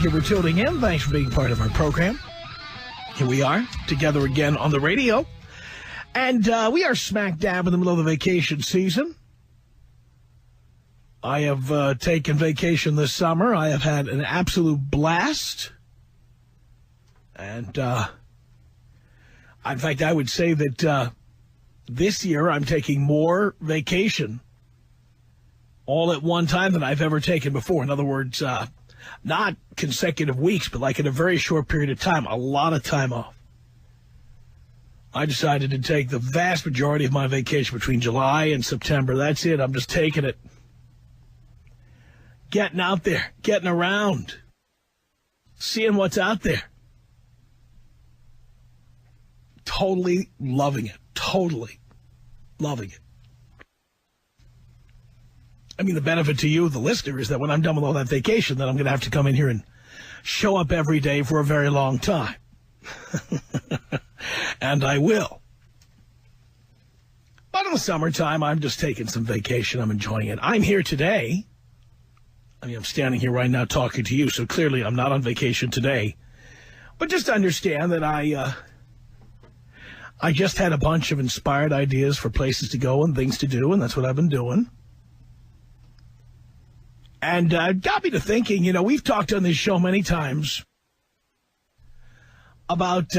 you for tuning in. Thanks for being part of our program. Here we are, together again on the radio. And we are smack dab in the middle of the vacation season. I have taken vacation this summer. I have had an absolute blast. And, in fact, I would say that this year I'm taking more vacation all at one time than I've ever taken before. In other words, not consecutive weeks, but like in a very short period of time, a lot of time off. I decided to take the vast majority of my vacation between July and September. That's it. I'm just taking it. Getting out there, getting around, seeing what's out there. Totally loving it. Totally loving it. I mean, the benefit to you, the listener, is that when I'm done with all that vacation, then I'm going to have to come in here and show up every day for a very long time. And I will. But in the summertime, I'm just taking some vacation. I'm enjoying it. I'm here today. I mean, I'm standing here right now talking to you, so clearly I'm not on vacation today. But just understand that I just had a bunch of inspired ideas for places to go and things to do, and that's what I've been doing. And got me to thinking, you know, we've talked on this show many times about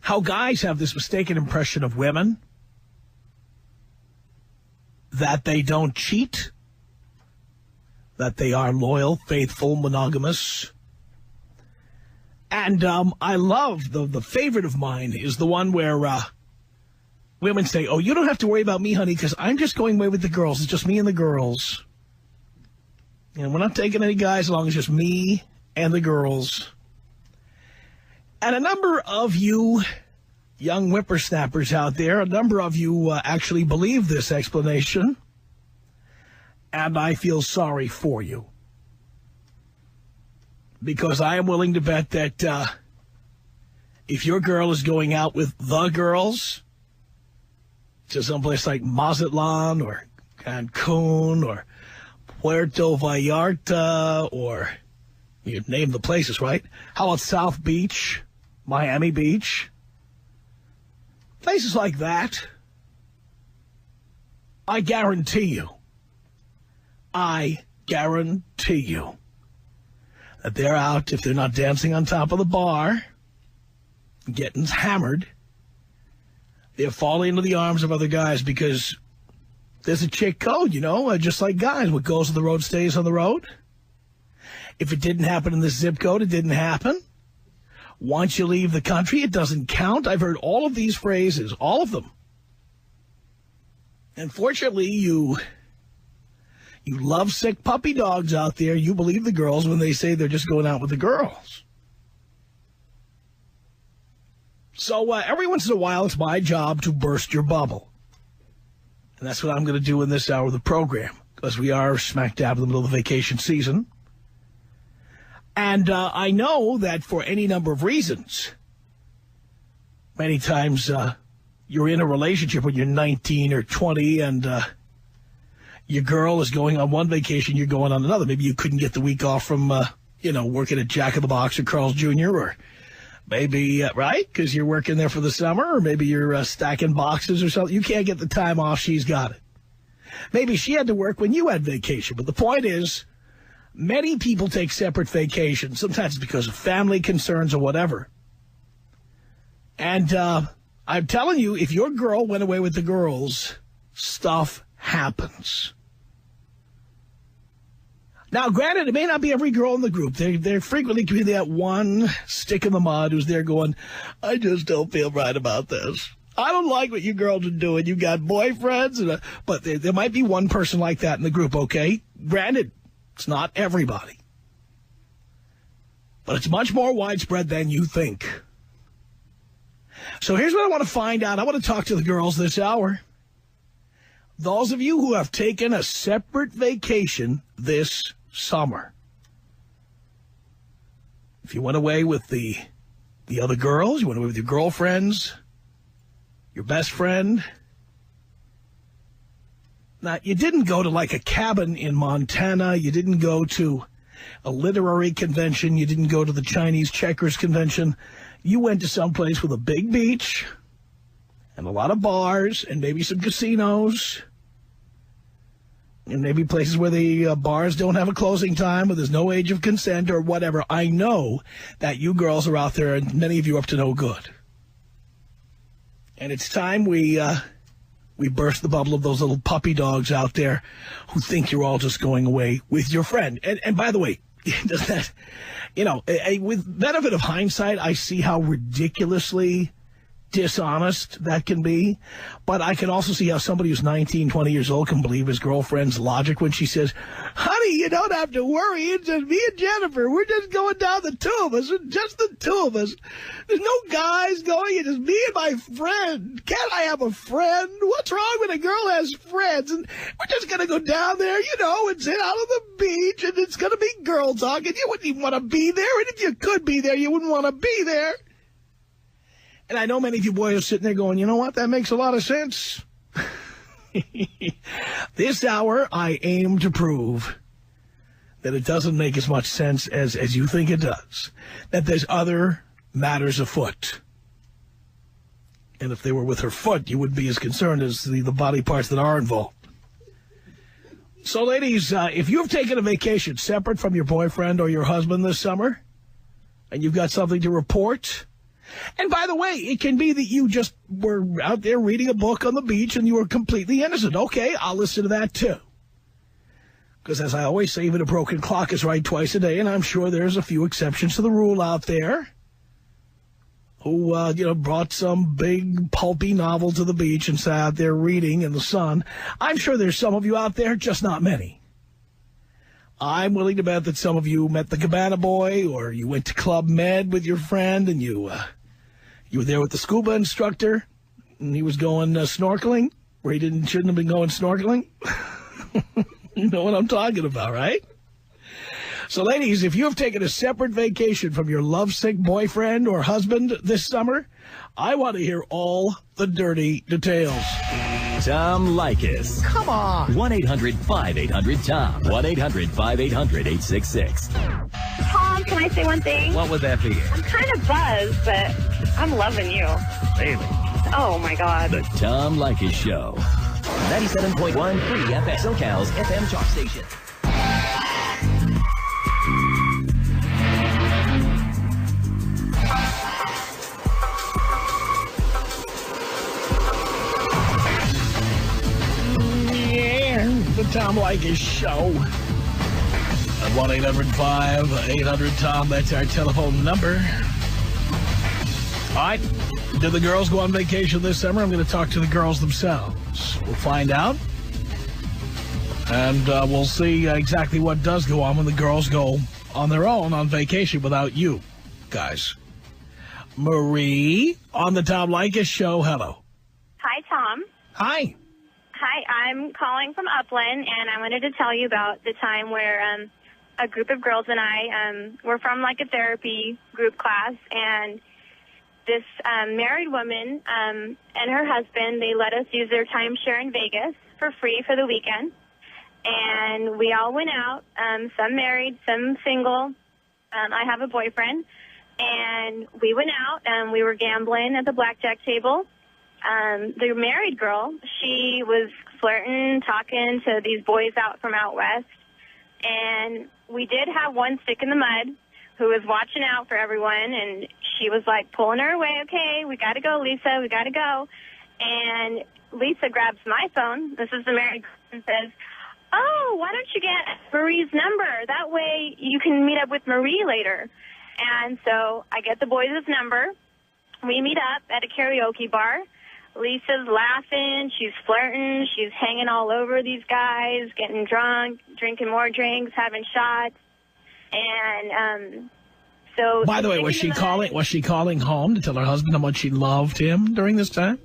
how guys have this mistaken impression of women, that they don't cheat, that they are loyal, faithful, monogamous. And I love, the favorite of mine is the one where women say, oh, you don't have to worry about me, honey, because I'm just going away with the girls. It's just me and the girls. And we're not taking any guys as long as it's just me and the girls. And a number of you young whippersnappers out there, a number of you actually believe this explanation. And I feel sorry for you. Because I am willing to bet that if your girl is going out with the girls to someplace like Mazatlan or Cancun or Puerto Vallarta, or you name the places, right? How about South Beach, Miami Beach? Places like that. I guarantee you that they're out, if they're not dancing on top of the bar, getting hammered, they're falling into the arms of other guys because there's a chick code, you know, just like guys. What goes on the road stays on the road. If it didn't happen in this zip code, it didn't happen. Once you leave the country, it doesn't count. I've heard all of these phrases, all of them. Unfortunately, you lovesick puppy dogs out there, you believe the girls when they say they're just going out with the girls. So every once in a while, it's my job to burst your bubble. And that's what I'm going to do in this hour of the program, because we are smack dab in the middle of the vacation season. And I know that for any number of reasons, many times you're in a relationship when you're 19 or 20 and your girl is going on one vacation, you're going on another. Maybe you couldn't get the week off from, working at Jack in the Box or Carl's Jr. or maybe, right, because you're working there for the summer, or maybe you're stacking boxes or something. You can't get the time off. She's got it. Maybe she had to work when you had vacation. But the point is, many people take separate vacations. Sometimes it's because of family concerns or whatever. And I'm telling you, if your girl went away with the girls, stuff happens. Now, granted, it may not be every girl in the group. There frequently can be that one stick in the mud who's there going, I just don't feel right about this. I don't like what you girls are doing. You got boyfriends. But there might be one person like that in the group, okay? Granted, it's not everybody. But it's much more widespread than you think. So here's what I want to find out. I want to talk to the girls this hour. Those of you who have taken a separate vacation this summer. If you went away with the other girls, you went away with your girlfriends, your best friend. Now, you didn't go to like a cabin in Montana. You didn't go to a literary convention. You didn't go to the Chinese checkers convention. You went to some place with a big beach and a lot of bars and maybe some casinos and maybe places where the bars don't have a closing time or there's no age of consent or whatever. I know that you girls are out there and many of you are up to no good. And it's time we burst the bubble of those little puppy dogs out there who think you're all just going away with your friend. And by the way, does that, with benefit of hindsight, I see how ridiculously dishonest that can be. But I can also see how somebody who's 19, 20 years old can believe his girlfriend's logic when she says, honey, you don't have to worry. It's just me and Jennifer. We're just going down, the two of us. Just the two of us. There's no guys going. It's just me and my friend. Can't I have a friend? What's wrong when a girl has friends? And we're just going to go down there, and sit out on the beach, and it's going to be girl talk, and you wouldn't even want to be there. And if you could be there, you wouldn't want to be there. And I know many of you boys are sitting there going, you know what? That makes a lot of sense. This hour, I aim to prove that it doesn't make as much sense as you think it does. That there's other matters afoot. And if they were with her foot, you would be as concerned as the body parts that are involved. So, ladies, if you've taken a vacation separate from your boyfriend or your husband this summer, and you've got something to report... And by the way, it can be that you just were out there reading a book on the beach and you were completely innocent. Okay, I'll listen to that too. Because as I always say, even a broken clock is right twice a day, and I'm sure there's a few exceptions to the rule out there who, brought some big pulpy novel to the beach and sat out there reading in the sun. I'm sure there's some of you out there, just not many. I'm willing to bet that some of you met the Cabana Boy, or you went to Club Med with your friend, and you were there with the scuba instructor, and he was going snorkeling, where he shouldn't have been going snorkeling. You know what I'm talking about, right? So, ladies, if you have taken a separate vacation from your lovesick boyfriend or husband this summer, I want to hear all the dirty details. Tom Leykis. Come on. 1-800-5800-TOM. 1-800-5800-866. Tom, can I say one thing? What would that be? I'm kind of buzzed, but I'm loving you. Really? Oh, my God. The Tom Leykis Show. 97.1 Free FM. SoCal's FM talk station. The Tom Leykis Show at 1-800-5800-TOM. That's our telephone number. All right. Did the girls go on vacation this summer? I'm going to talk to the girls themselves. We'll find out. And we'll see exactly what does go on when the girls go on their own on vacation without you guys. Marie on the Tom Leykis Show. Hello. Hi, Tom. Hi. Hi, I'm calling from Upland, and I wanted to tell you about the time where a group of girls and I were from like a therapy group class, and this married woman and her husband, they let us use their timeshare in Vegas for free for the weekend. And we all went out, some married, some single. I have a boyfriend. And we went out, and we were gambling at the blackjack table. The married girl, she was flirting, talking to these boys out from out west. And we did have one stick in the mud who was watching out for everyone, and she was like pulling her away. Okay, we got to go, Lisa, we got to go. And Lisa grabs my phone. This is the married girl, and says, oh, why don't you get Marie's number? That way you can meet up with Marie later. And so I get the boys' number. We meet up at a karaoke bar. Lisa's laughing, she's flirting, she's hanging all over these guys, getting drunk, drinking more drinks, having shots. And so... By the way, was she calling home to tell her husband how much she loved him during this time?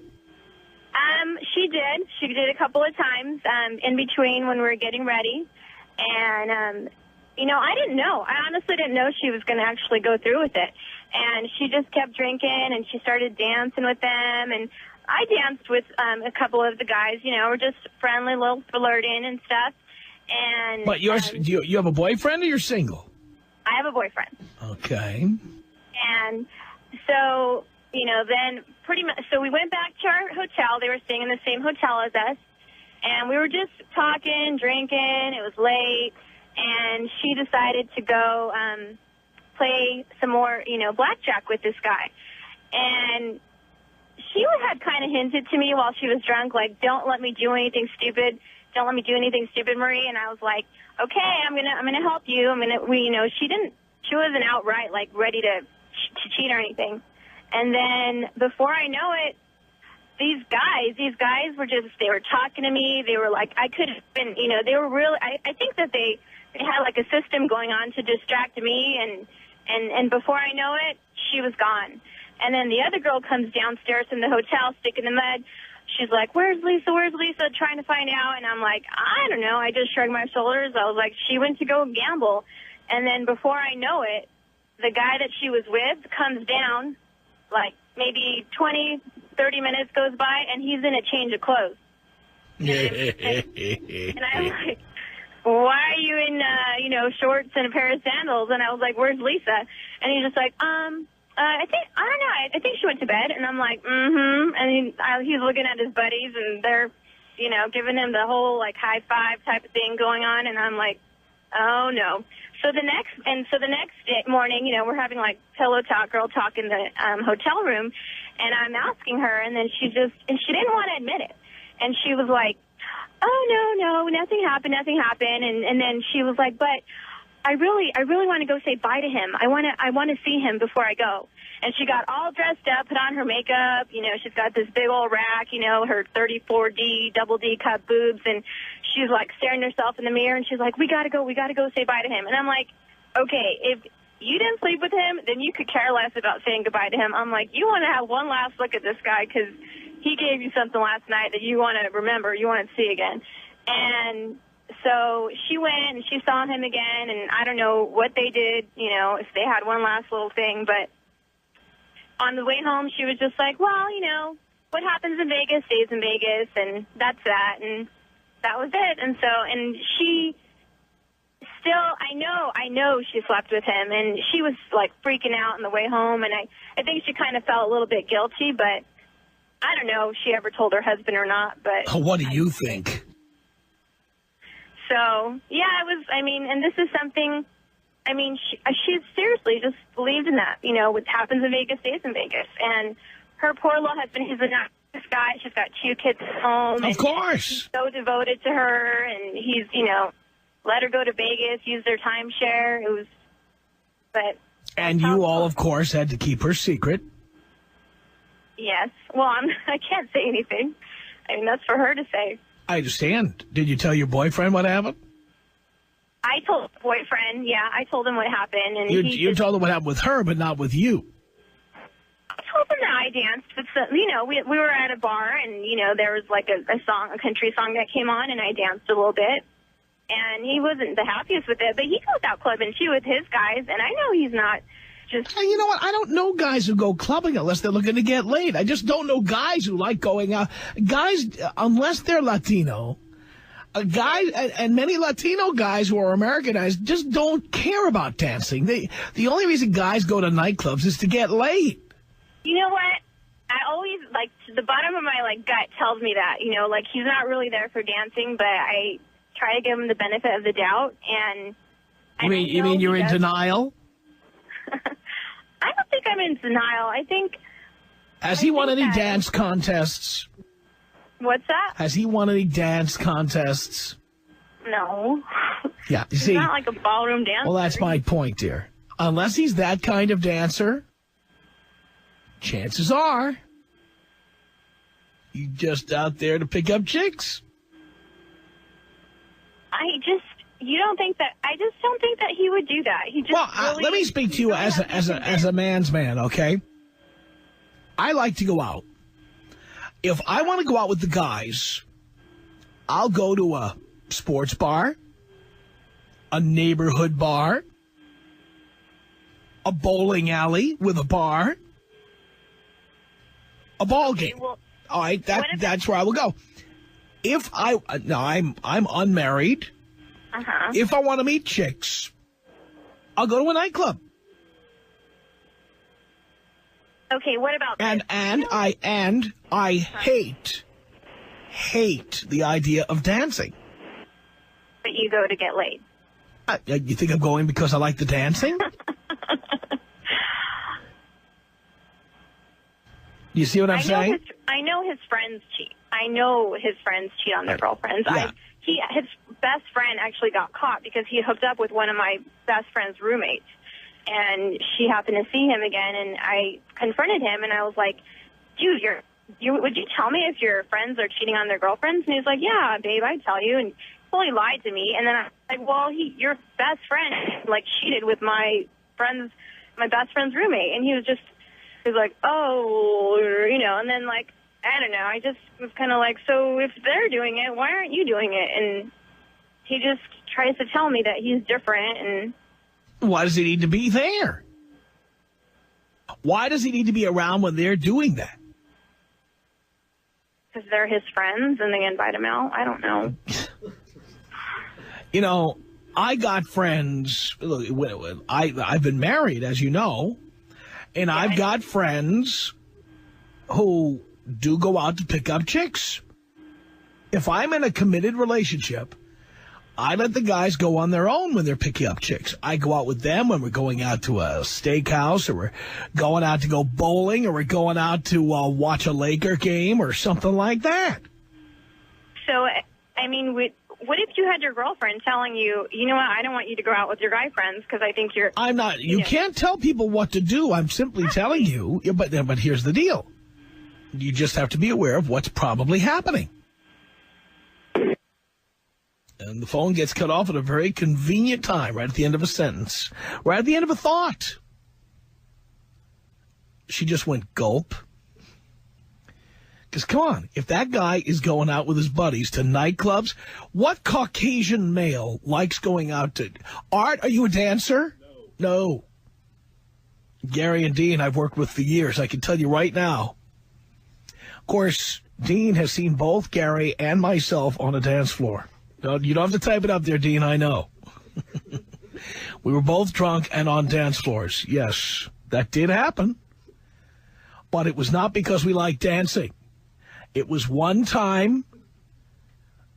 She did. She did a couple of times in between when we were getting ready. And, I didn't know. I honestly didn't know she was going to actually go through with it. And she just kept drinking, and she started dancing with them. And I danced with a couple of the guys, we're just friendly, little flirting and stuff. And but you have a boyfriend or you're single? I have a boyfriend. Okay. And so, then pretty much, so we went back to our hotel. They were staying in the same hotel as us. And we were just talking, drinking. It was late. And she decided to go play some more, blackjack with this guy. And she had kind of hinted to me while she was drunk, like, don't let me do anything stupid. Don't let me do anything stupid, Marie. And I was like, okay, I'm gonna help you. She wasn't outright like ready to cheat or anything. And then before I know it, these guys were they were talking to me. They were like, I could have been, they were really, I think that they had like a system going on to distract me. And before I know it, she was gone. And then the other girl comes downstairs from the hotel, stick in the mud. She's like, where's Lisa? Where's Lisa? Trying to find out. And I'm like, I don't know. I just shrugged my shoulders. I was like, she went to go gamble. And then before I know it, the guy that she was with comes down, like maybe 20, 30 minutes goes by, and he's in a change of clothes. And I'm like, why are you in, shorts and a pair of sandals? And I was like, where's Lisa? And he's just like, I don't know. I think she went to bed. And I'm like, mm-hmm. And he's looking at his buddies, and they're, giving him the whole, like, high five type of thing going on. And I'm like, oh, no. So the next morning, we're having, like, pillow talk, girl talk in the hotel room. And I'm asking her, and then she didn't want to admit it. And she was like, oh, no, nothing happened. And then she was like, but I really want to go say bye to him. I want to see him before I go. And she got all dressed up, put on her makeup. She's got this big old rack, her 34D, double D cup boobs. And she's like staring at herself in the mirror. And she's like, we got to go say bye to him. And I'm like, okay, if you didn't sleep with him, then you could care less about saying goodbye to him. I'm like, you want to have one last look at this guy because he gave you something last night that you want to remember, you want to see again. And so she went and she saw him again, and I don't know what they did, if they had one last little thing. But on the way home, she was just like, well, what happens in Vegas stays in Vegas, and that's that. And that was it. And so, and she still, I know she slept with him, and she was like freaking out on the way home. And I think she kind of felt a little bit guilty, but I don't know if she ever told her husband or not. But what do you think? So, yeah, and this is something, she seriously just believed in that, what happens in Vegas stays in Vegas. And her poor little husband, he's a nice guy. She's got 2 kids at home. Of course. He's so devoted to her, and he's, let her go to Vegas, use their timeshare. And you all, of course, had to keep her secret. Yes. Well, I can't say anything. That's for her to say. I understand. Did you tell your boyfriend what happened? I told the boyfriend, yeah. I told him what happened. And you told him what happened with her, but not with you. I told him that I danced. But, we were at a bar, and, there was like a country song that came on, and I danced a little bit. And he wasn't the happiest with it, but he goes out clubbing, too, with his guys. And I know he's not just... You know what? I don't know guys who go clubbing unless they're looking to get laid. I just don't know guys who like going out. Guys, unless they're Latino, and many Latino guys who are Americanized just don't care about dancing. The only reason guys go to nightclubs is to get laid. You know what? I always, the bottom of my, gut tells me that, he's not really there for dancing, but I try to give him the benefit of the doubt. And you mean you're in denial? I don't think I'm in denial. I think... Has he won any dance contests? What's that? Has he won any dance contests? No. Yeah, you He's see... not like a ballroom dancer. Well, that's my point, dear. Unless he's that kind of dancer, chances are he's just out there to pick up chicks. I just don't think that he would do that. He just let me speak to you as a man's man, okay? I like to go out. If I want to go out with the guys, I'll go to a sports bar, a neighborhood bar, a bowling alley with a bar, a ball game. Well, all right, that's where I will go. If I'm unmarried. Uh-huh. If I want to meet chicks, I'll go to a nightclub. Okay, what about And I hate the idea of dancing. But you go to get laid? You think I'm going because I like the dancing? You see what I'm saying? I know his friends cheat. I know his friends cheat on their girlfriends. Yeah. His best friend actually got caught because he hooked up with one of my best friend's roommates. And she happened to see him again, and I confronted him, and I was like, dude, would you tell me if your friends are cheating on their girlfriends? And he was like, yeah, babe, I'd tell you. And he lied to me. And then I was like, well, your best friend, like, cheated with my best friend's roommate. And he was like, oh, you know, and then, like, I don't know. I just was kind of like, so if they're doing it, why aren't you doing it? And he just tries to tell me that he's different. And why does he need to be there? Why does he need to be around when they're doing that? Because they're his friends and they invite him out. I don't know. You know, I got friends. Look, I've been married, as you know, and yeah, I've got friends who do go out to pick up chicks. If I'm in a committed relationship, I let the guys go on their own when they're picking up chicks. I go out with them when we're going out to a steakhouse, or we're going out to go bowling, or we're going out to watch a Laker game or something like that. So, I mean, what if you had your girlfriend telling you, you know what, I don't want you to go out with your guy friends because I think you're... I'm not... You can't tell people what to do. I'm simply telling you. But here's the deal. You just have to be aware of what's probably happening. And the phone gets cut off at a very convenient time, right at the end of a sentence, right at the end of a thought. She just went gulp. Because, come on, if that guy is going out with his buddies to nightclubs, what Caucasian male likes going out to... Art, are you a dancer? No. Gary and Dean I've worked with for years. I can tell you right now. Of course, Dean has seen both Gary and myself on a dance floor. You don't have to type it up there, Dean, I know. We were both drunk and on dance floors. Yes, that did happen. But it was not because we liked dancing. It was one time,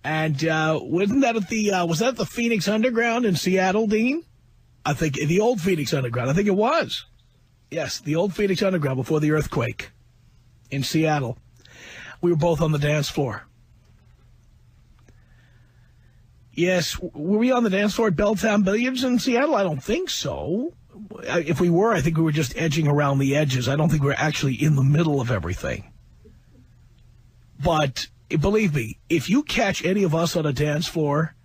and wasn't that at the, was that the Phoenix Underground in Seattle, Dean? I think, the old Phoenix Underground, I think it was. Yes, the old Phoenix Underground before the earthquake in Seattle. We were both on the dance floor. Yes, were we on the dance floor at Belltown Billiards in Seattle? I don't think so. If we were, I think we were just edging around the edges. I don't think we were actually in the middle of everything. But believe me, if you catch any of us on a dance floor,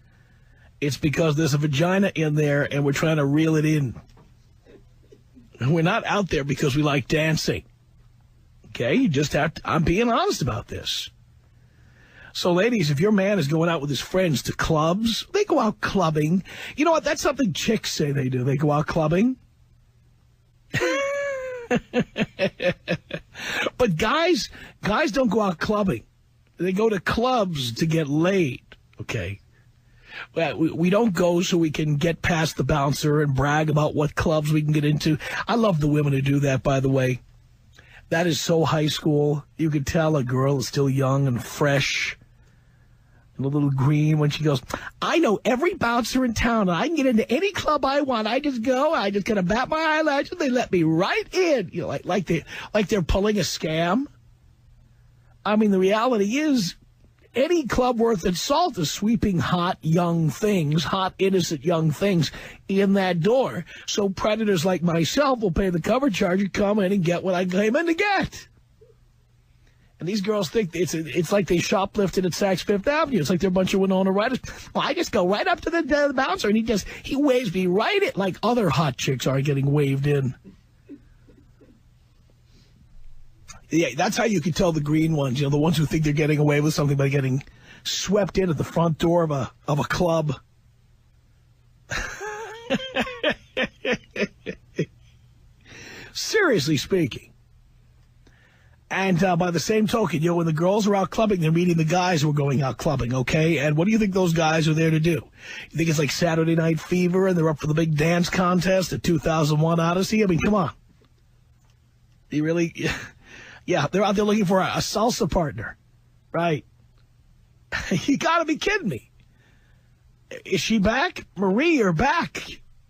it's because there's a vagina in there and we're trying to reel it in. And we're not out there because we like dancing. Okay? You just have to, I'm being honest about this. So, ladies, if your man is going out with his friends to clubs, they go out clubbing. You know what? That's something chicks say they do. They go out clubbing. But guys don't go out clubbing. They go to clubs to get laid, okay? We don't go so we can get past the bouncer and brag about what clubs we can get into. I love the women who do that, by the way. That is so high school. You can tell a girl is still young and fresh and a little green when she goes, I know every bouncer in town, and I can get into any club I want. I just go, I just kind of bat my eyelashes, they let me right in. You know, like they're pulling a scam. I mean, the reality is, any club worth its salt is sweeping hot, young things, hot, innocent young things in that door. So predators like myself will pay the cover charge and come in and get what I came in to get. And these girls think it's like they shoplifted at Saks Fifth Avenue. It's like they're a bunch of Winona Riders. Well, I just go right up to the bouncer, and he waves me right in, like other hot chicks are getting waved in. Yeah, that's how you can tell the green ones, you know, the ones who think they're getting away with something by getting swept in at the front door of a club. Seriously speaking. And by the same token, when the girls are out clubbing, they're meeting the guys who are going out clubbing, okay? And what do you think those guys are there to do? You think it's like Saturday Night Fever and they're up for the big dance contest at 2001 Odyssey? I mean, come on. You really... Yeah, they're out there looking for a salsa partner. Right. You got to be kidding me. Is she back? Marie, you're back.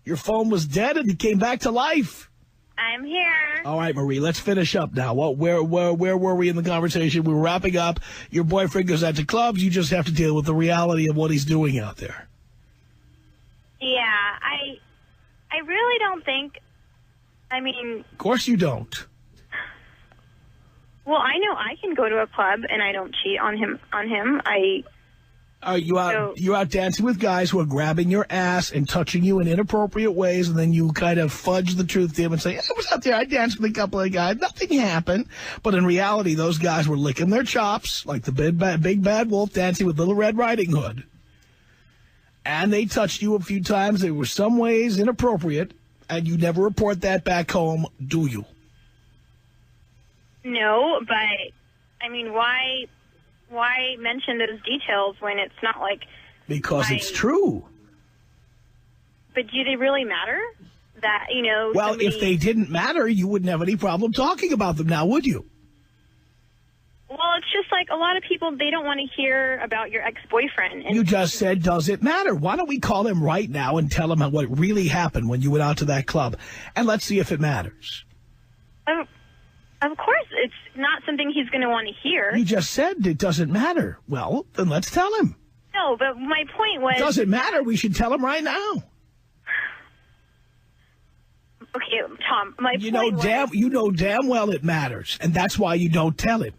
Your phone was dead and it came back to life. I'm here. All right, Marie, let's finish up now. Where were we in the conversation? We were wrapping up. Your boyfriend goes out to clubs. You just have to deal with the reality of what he's doing out there. Yeah, I really don't think, I mean... Of course you don't. Well, I know I can go to a club and I don't cheat on him. You're out dancing with guys who are grabbing your ass and touching you in inappropriate ways, and then you kind of fudge the truth to him and say, I was out there, I danced with a couple of guys, nothing happened. But in reality, those guys were licking their chops like the big bad wolf dancing with Little Red Riding Hood. And they touched you a few times. They were some ways inappropriate, and you never report that back home, do you? No, but, I mean, why mention those details when it's not like... Because it's true. But do they really matter? That, Well, somebody... if they didn't matter, you wouldn't have any problem talking about them now, would you? Well, it's just like a lot of people, they don't want to hear about your ex-boyfriend. And you just said, does it matter? Why don't we call him right now and tell him what really happened when you went out to that club? And let's see if it matters. Of course, it's not something he's going to want to hear. You just said it doesn't matter. Well, then let's tell him. No, but my point was... It doesn't matter. We should tell him right now. Okay, Tom, my point was... You know damn well it matters, and that's why you don't tell him.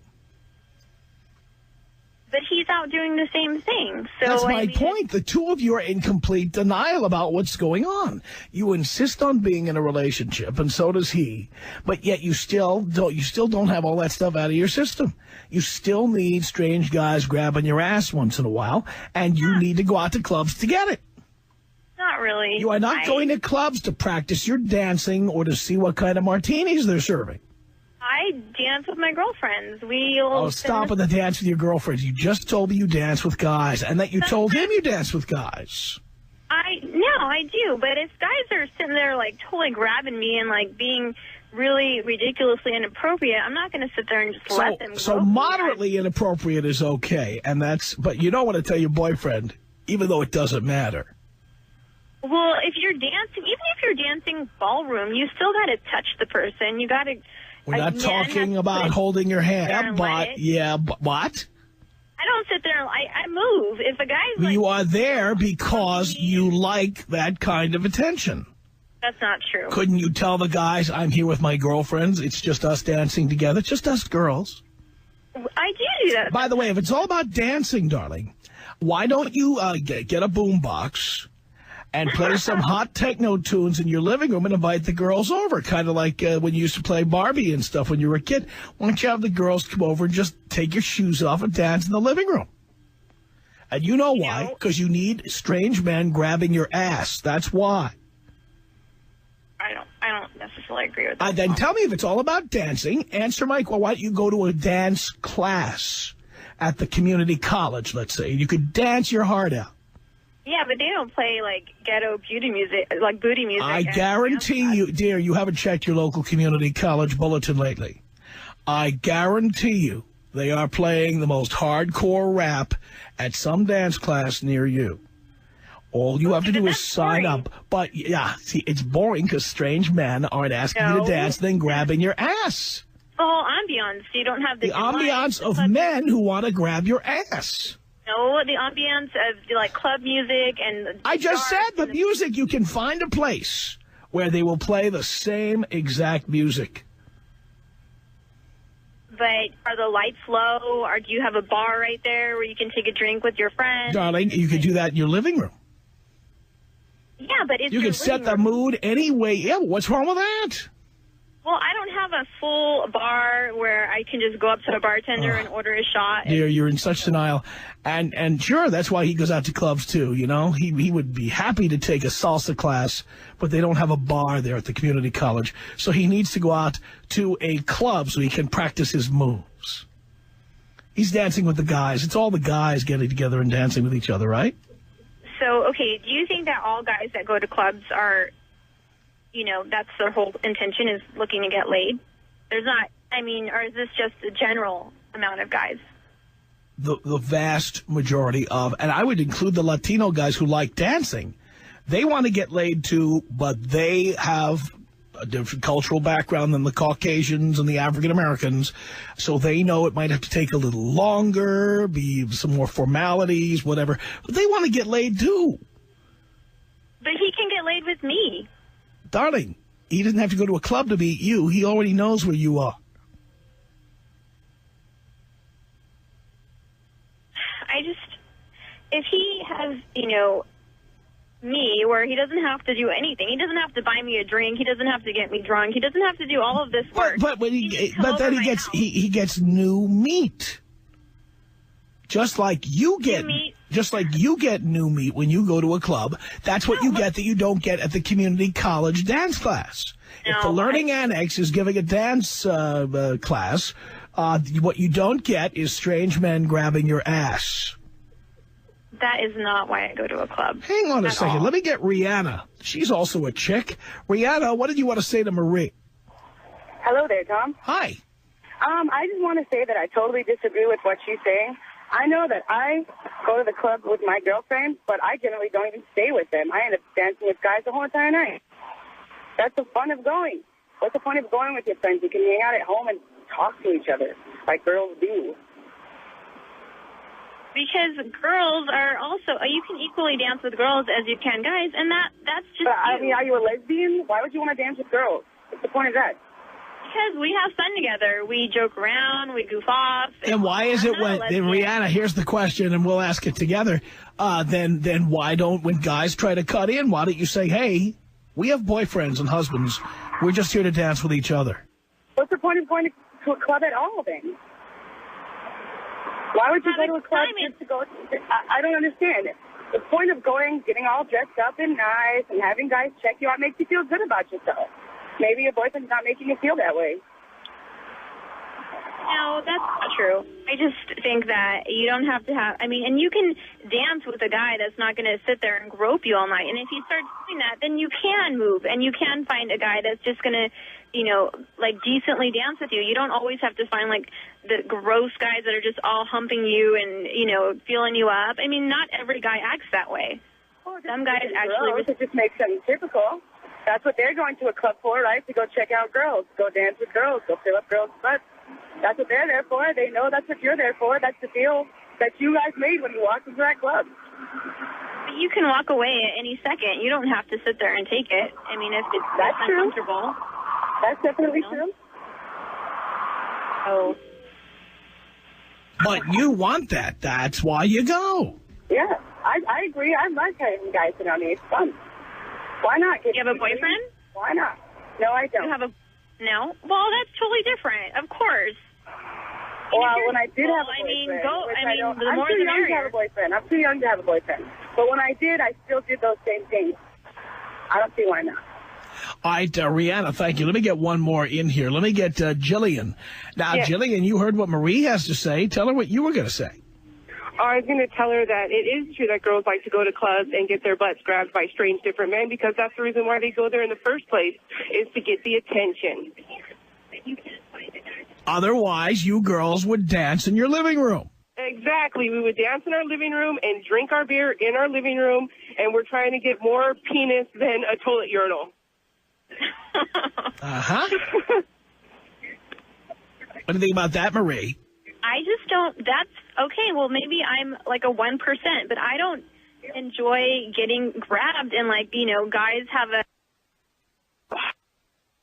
But he's out doing the same thing. So that's my point. The two of you are in complete denial about what's going on. You insist on being in a relationship, and so does he. But yet you still don't have all that stuff out of your system. You still need strange guys grabbing your ass once in a while, and you need to go out to clubs to get it. Not really. You are not going to clubs to practice your dancing or to see what kind of martinis they're serving. I dance with my girlfriends. Stop with the dance with your girlfriends. You just told me you dance with guys, and that you told him you dance with guys. I do, but if guys are sitting there, like, totally grabbing me and, like, being really ridiculously inappropriate, I'm not going to sit there and just let them go. So moderately inappropriate is okay, but you don't want to tell your boyfriend, even though it doesn't matter. Well, if you're dancing, even if you're dancing ballroom, you still got to touch the person. You got to... We're not talking about holding your hand. What? I don't sit there and I move. If a guy's like... You are there because you like that kind of attention. That's not true. Couldn't you tell the guys, I'm here with my girlfriends, it's just us dancing together, it's just us girls? I do that. By the way, if it's all about dancing, darling, why don't you get a boombox and play some hot techno tunes in your living room and invite the girls over, kind of like when you used to play Barbie and stuff when you were a kid. Why don't you have the girls come over and just take your shoes off and dance in the living room? And you know why? Because you need strange men grabbing your ass. That's why. I don't necessarily agree with that. Then tell me if it's all about dancing. Answer my question. Why don't you go to a dance class at the community college, let's say? You could dance your heart out. Yeah, but they don't play, like, ghetto beauty music, like booty music. I guarantee you, dear, you haven't checked your local community college bulletin lately. I guarantee you they are playing the most hardcore rap at some dance class near you. All you have to do is sign up. But, yeah, see, it's boring because strange men aren't asking you to dance, then grabbing your ass. The whole ambiance. You don't have the ambiance of men who want to grab your ass. No, the ambiance of, like, club music and... I just said the music. You can find a place where they will play the same exact music. But are the lights low, or do you have a bar right there where you can take a drink with your friends? Darling, you can do that in your living room. Yeah, but it's you can set the mood any way. Yeah, what's wrong with that? Well, I don't have a full bar where I can just go up to a bartender and order a shot. Dear, you're in such denial. And sure, that's why he goes out to clubs, too, you know? He would be happy to take a salsa class, but they don't have a bar there at the community college. So he needs to go out to a club so he can practice his moves. He's dancing with the guys. It's all the guys getting together and dancing with each other, right? So, okay, do you think that all guys that go to clubs are, you know, that's their whole intention is looking to get laid? There's not, I mean, or is this just a general amount of guys? The vast majority of, and I would include the Latino guys who like dancing. They want to get laid too, but they have a different cultural background than the Caucasians and the African Americans, so they know it might have to take a little longer, be some more formalities, whatever. But they want to get laid too. But he can get laid with me. Darling, he doesn't have to go to a club to meet you. He already knows where you are. If he has, you know, me, where he doesn't have to do anything. He doesn't have to buy me a drink. He doesn't have to get me drunk. He doesn't have to do all of this work. But then he gets new meat. Just like you get new meat when you go to a club. That's what you get that you don't get at the community college dance class. If the Learning Annex is giving a dance class, what you don't get is strange men grabbing your ass. That is not why I go to a club. Hang on a second. Let me get Rihanna. She's also a chick. Rihanna, what did you want to say to Marie? Hello there, Tom. Hi. I just want to say that I totally disagree with what she's saying. I know that I go to the club with my girlfriend, but I generally don't even stay with them. I end up dancing with guys the whole entire night. That's the fun of going. What's the point of going with your friends? You can hang out at home and talk to each other like girls do. Because girls are also, you can equally dance with girls as you can guys, and that's just I mean, are you a lesbian? Why would you want to dance with girls? What's the point of that? Because we have fun together. We joke around, we goof off. And why is it when, then Rihanna, here's the question, and we'll ask it together. Then why don't, when guys try to cut in, why don't you say, hey, we have boyfriends and husbands. We're just here to dance with each other. What's the point of going to a club at all, then? Why would you go to a club just to go? I don't understand. The point of going, getting all dressed up and nice and having guys check you out makes you feel good about yourself. Maybe your boyfriend's not making you feel that way. No, that's not true. I just think that you don't have to have, I mean, and you can dance with a guy that's not going to sit there and grope you all night. And if you start doing that, then you can move and you can find a guy that's just going to, you know, like decently dance with you. You don't always have to find like the gross guys that are just all humping you and, you know, feeling you up. I mean, not every guy acts that way. Well, some guys actually... It just makes them typical. That's what they're going to a club for, right? To go check out girls, go dance with girls, go fill up girls' butts. That's what they're there for. They know that's what you're there for. That's the deal that you guys made when you walked into that club. But you can walk away at any second. You don't have to sit there and take it. I mean, if it's uncomfortable. That's definitely true. Oh. But you want that. That's why you go. Yeah, I agree. I like having guys around me. It's fun. Why not? You have a boyfriend? Why not? No, I don't. You have a... No? Well, that's totally different. Of course. Well, when I did have a boyfriend, I'm too young to have a boyfriend. I'm too young to have a boyfriend. But when I did, I still did those same things. I don't see why not. All right, Rihanna, thank you. Let me get one more in here. Let me get Jillian. Now, yes. Jillian, you heard what Marie has to say. Tell her what you were going to say. I was going to tell her that it is true that girls like to go to clubs and get their butts grabbed by strange different men because that's the reason why they go there in the first place, is to get the attention. Otherwise, you girls would dance in your living room. Exactly. We would dance in our living room and drink our beer in our living room, and we're trying to get more penis than a toilet urinal. Uh-huh. What do you think about that, Marie? I just don't, that's, okay, well, maybe I'm like a 1%, but I don't enjoy getting grabbed and, like, you know, guys have a,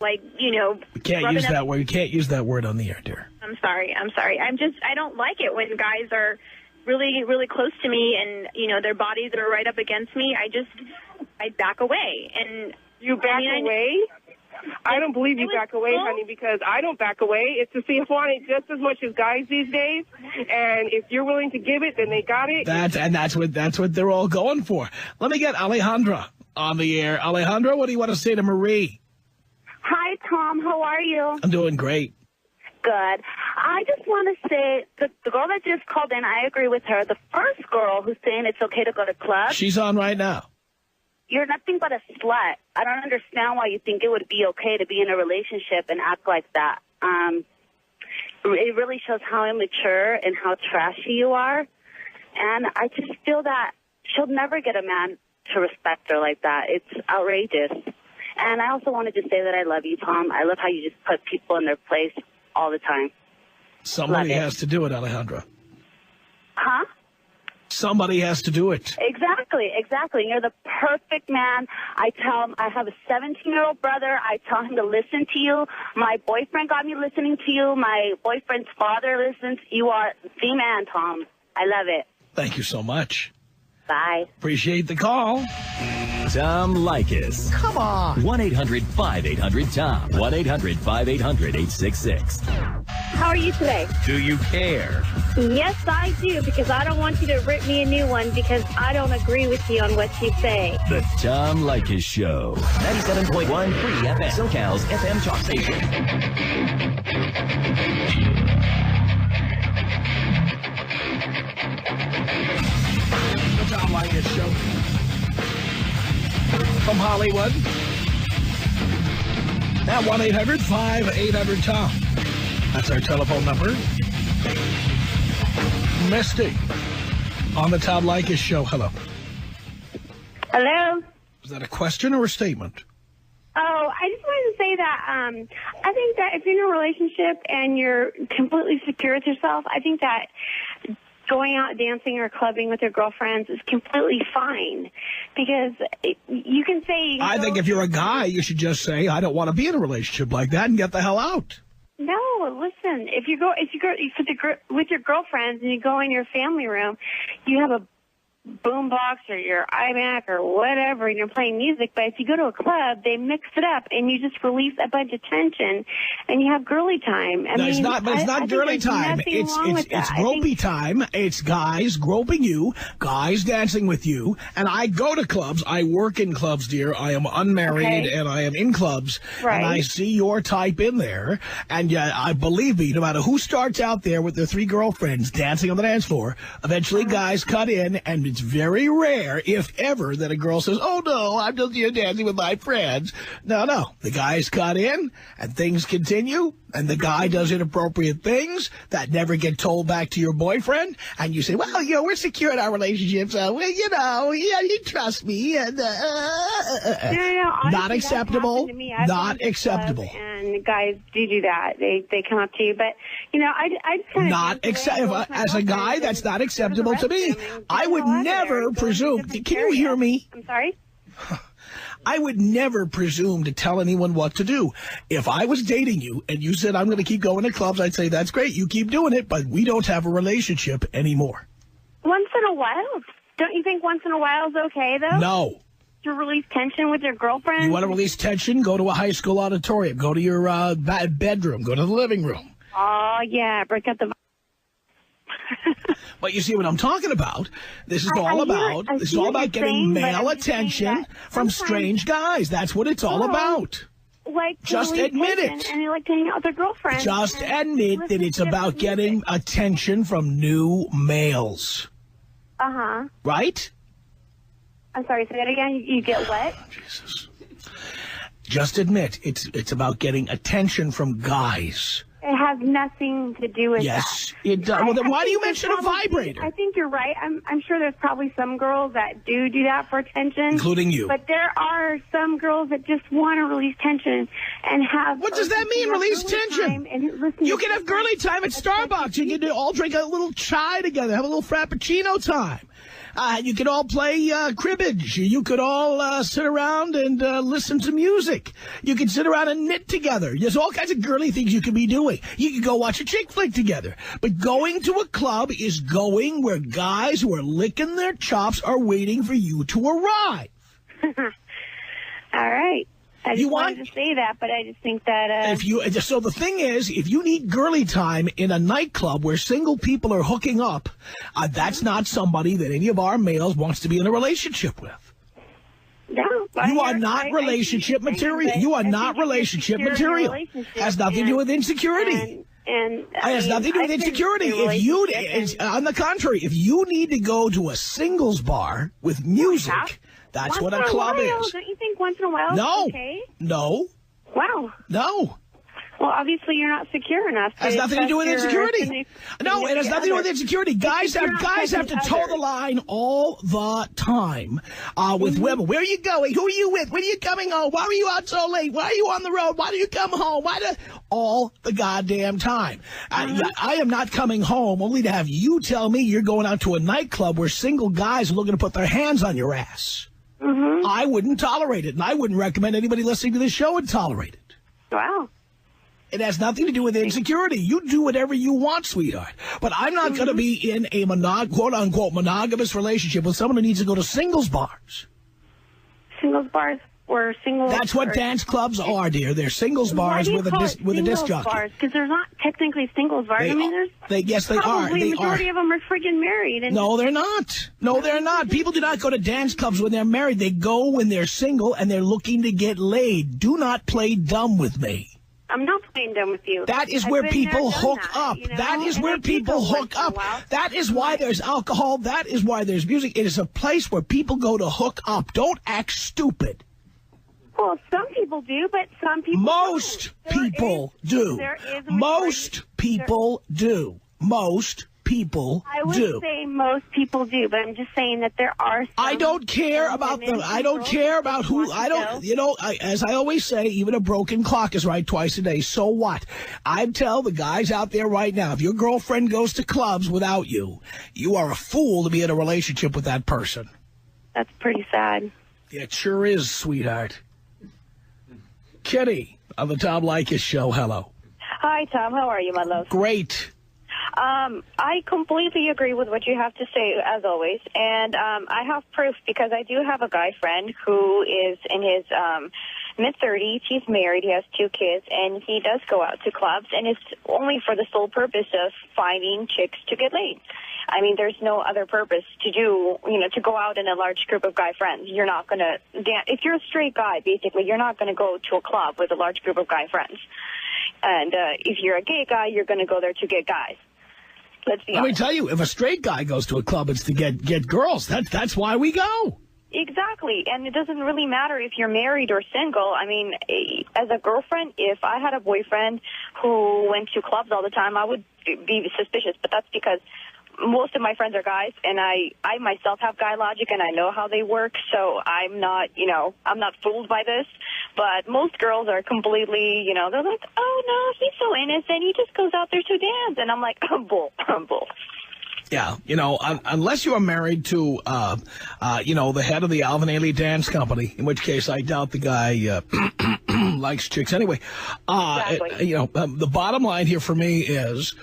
like, you know. We can't use that word. You can't use that word on the air, dear. I'm sorry. I don't like it when guys are really, really close to me and, you know, their bodies are right up against me. I back away. And you back away? I don't believe you back away, honey, because I don't back away. It's to see if want it just as much as guys these days. And if you're willing to give it, then they got it. That's what they're all going for. Let me get Alejandra on the air. Alejandra, what do you want to say to Marie? Hi, Tom. How are you? I'm doing great. Good. I just want to say, the girl that just called in, I agree with her. The first girl who's saying it's okay to go to clubs, She's on right now. you're nothing but a slut. I don't understand why you think it would be okay to be in a relationship and act like that. It really shows how immature and how trashy you are. And I just feel that she'll never get a man to respect her like that. It's outrageous. And I also wanted to say that I love you, Tom. I love how you just put people in their place all the time. Somebody has to do it, Alejandra. Huh? Somebody has to do it. Exactly. You're the perfect man. I tell him I have a 17-year-old brother. I tell him to listen to you. My boyfriend got me listening to you. My boyfriend's father listens. You are the man, Tom. I love it. Thank you so much. Bye. Appreciate the call. Tom Leykis. Come on. 1-800-5800-TOM. 1-800-5800-866. How are you today? Do you care? Yes, I do, because I don't want you to rip me a new one because I don't agree with you on what you say. The Tom Leykis Show. 97.1 Free FM. SoCal's FM talk station. The Tom Leykis Show. From Hollywood. At 1-800-5800-TOM. That's our telephone number. Misty on the Tom Leykis Show. Hello. Hello? Is that a question or a statement? Oh, I just wanted to say that I think that if you're in a relationship and you're completely secure with yourself, I think that going out dancing or clubbing with your girlfriends is completely fine, because you can say... I think if you're a guy, you should just say, I don't want to be in a relationship like that, and get the hell out. No, listen, if you go with your girlfriends and you go in your family room, you have a boombox or your iMac or whatever, and you're playing music. But if you go to a club, they mix it up, and you just release a bunch of tension, and you have girly time. No, it's not girly time. It's gropey time. It's guys groping you, guys dancing with you. And I go to clubs. I work in clubs, dear. I am unmarried, and I am in clubs. Right. And I see your type in there. And I believe me, no matter who starts out there with their 3 girlfriends dancing on the dance floor, eventually guys cut in, and it's very rare, if ever, that a girl says, oh, no, I'm just here dancing with my friends. No. The guys cut in, and things continue, and the guy does inappropriate things that never get told back to your boyfriend, and you say, well, we're secure in our relationship, so, you trust me. And, honestly, not acceptable. Not acceptable. And guys do that. They come up to you. But, I just kind of... Not acceptable. As a guy, that's not acceptable to me. I would never presume. Can you hear me? I'm sorry? I would never presume to tell anyone what to do. If I was dating you and you said, I'm going to keep going to clubs, I'd say, that's great. You keep doing it, but we don't have a relationship anymore. Once in a while. Don't you think once in a while is okay, though? No. To release tension with your girlfriend? You want to release tension? Go to a high school auditorium. Go to your bedroom. Go to the living room. Oh, yeah. Break up the... But you see what I'm talking about? This is all about getting male attention from strange guys. That's what it's all about. Just admit it. And you like to hang out with their girlfriend. Just admit that it's about getting attention from new males. Uh-huh. Right? I'm sorry, say that again. You get what? Oh, Jesus. Just admit it's about getting attention from guys. It has nothing to do with that. Yes, it does. Well, then why do you mention a vibrator? I think you're right. I'm sure there's probably some girls that do that for attention. Including you. But there are some girls that just want to release tension and have... What does that mean, release tension? You can have girly time at Starbucks. You can all drink a little chai together, have a little frappuccino time. You could all play cribbage. You could all sit around and listen to music. You could sit around and knit together. There's all kinds of girly things you could be doing. You could go watch a chick flick together. But going to a club is going where guys who are licking their chops are waiting for you to arrive. All right. I just wanted to say that, but I just think that... So the thing is, if you need girly time in a nightclub where single people are hooking up, that's not somebody that any of our males wants to be in a relationship with. No, you are not relationship material. You are not relationship material. Has nothing to do with insecurity. It has nothing to do with insecurity. On the contrary, if you need to go to a singles bar with music... That's what a club is. Don't you think once in a while No. it's okay? No. Wow. No. Well, obviously you're not secure enough. Has nothing to do with insecurity. No, it has nothing to do with insecurity. Guys have to toe the line all the time with women. Where are you going? Who are you with? When are you coming home? Why are you out so late? Why are you on the road? Why do you come home? All the goddamn time. I am not coming home only to have you tell me you're going out to a nightclub where single guys are looking to put their hands on your ass. Mm-hmm. I wouldn't tolerate it, and I wouldn't recommend anybody listening to this show would tolerate it. Wow. It has nothing to do with insecurity. You do whatever you want, sweetheart. But I'm not going to be in a quote-unquote monogamous relationship with someone who needs to go to singles bars. Singles bars or singles... That's what dance clubs are, dear. They're singles bars with a disc jockey. Because they're not technically singles bars. Yes, they are. Probably the majority of them are friggin' married. No, they're not. No, they're not. People do not go to dance clubs when they're married. They go when they're single and they're looking to get laid. Do not play dumb with me. I'm not playing dumb with you. That is where people hook up. That is where people hook up. That is why there's alcohol. That is why there's music. It is a place where people go to hook up. Don't act stupid. Well, some people do, but some people Most people do. Most people do. Most people I would say most people do, but I'm just saying that there are some. I don't care about them. I don't care about who. I don't, as I always say, even a broken clock is right twice a day. So what? I tell the guys out there right now, if your girlfriend goes to clubs without you, you are a fool to be in a relationship with that person. That's pretty sad. It sure is, sweetheart. Kitty on the Tom Leykis show. Hello. Hi, Tom. How are you, my love? Great. I completely agree with what you have to say, as always. And I have proof because I do have a guy friend who is in his mid-30s. He's married. He has 2 kids. And he does go out to clubs. And it's only for the sole purpose of finding chicks to get laid. I mean, there's no other purpose to do, to go out in a large group of guy friends. You're not going to, if you're a straight guy, basically, you're not going to go to a club with a large group of guy friends. And if you're a gay guy, you're going to go there to get guys. Let's be honest. Let me tell you, if a straight guy goes to a club, it's to get girls. That's why we go. Exactly. And it doesn't really matter if you're married or single. I mean, as a girlfriend, if I had a boyfriend who went to clubs all the time, I would be suspicious. But that's because most of my friends are guys, and I myself have guy logic, and I know how they work, so I'm not, I'm not fooled by this. But most girls are completely, they're like, oh, no, he's so innocent. He just goes out there to dance. And I'm like, I'm bull. Yeah, unless you are married to, the head of the Alvin Ailey Dance Company, in which case I doubt the guy likes chicks anyway. Exactly. The bottom line here for me is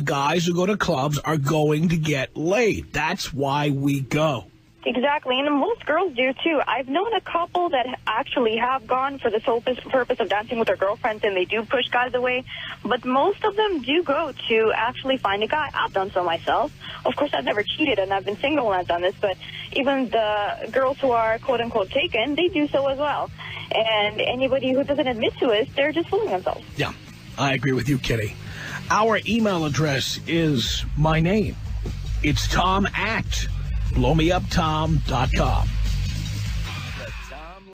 guys who go to clubs are going to get laid. That's why we go. Exactly, and most girls do, too. I've known a couple that actually have gone for the sole purpose of dancing with their girlfriends, and they do push guys away. But most of them do go to actually find a guy. I've done so myself. Of course, I've never cheated, and I've been single when I've done this. But even the girls who are, quote-unquote, taken, they do so as well. And anybody who doesn't admit to it, they're just fooling themselves. Yeah, I agree with you, Kitty. Our email address is my name. It's Tom@blowmeuptom.com.